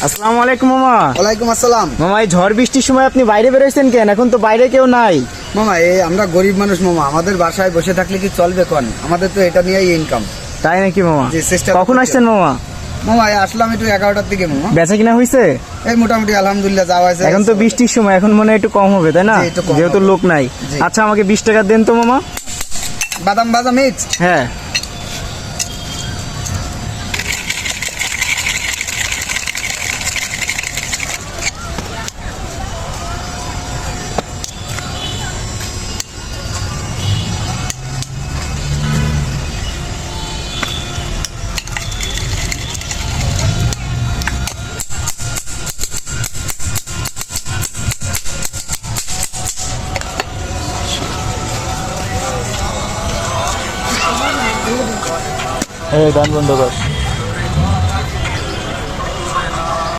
আসসালামু আলাইকুম মামা। ওয়ালাইকুম আসসালাম। মামা, এই ঝড় বৃষ্টির সময় আপনি বাইরে বেরোয়েছেন কেন? এখন তো বাইরে কেউ নাই। মামা আমরা গরিব মানুষ মামা, আমাদের বাসায় বসে থাকলে কি চলবে কোন? আমাদের তো এটা নিয়েই ইনকাম। তাই নাকি মামা? জি, চেষ্টা কখন করতে আসছেন মামা? মামা আসলাম একটু 11টার দিকে মামা। বেচা কিনা হয়েছে? এই মোটামুটি আলহামদুলিল্লাহ যাওয়া হয়েছে। এখন তো বৃষ্টির সময়, এখন মনে হয় একটু কম হবে তাই না? জি, একটু কম যেহেতু হবে। লোক নাই। জি। আচ্ছা, আমাকে 20 টাকা দেন তো মামা। বাদাম ভাজা মিক্স। হ্যাঁ। এই গান বন্ধ কর।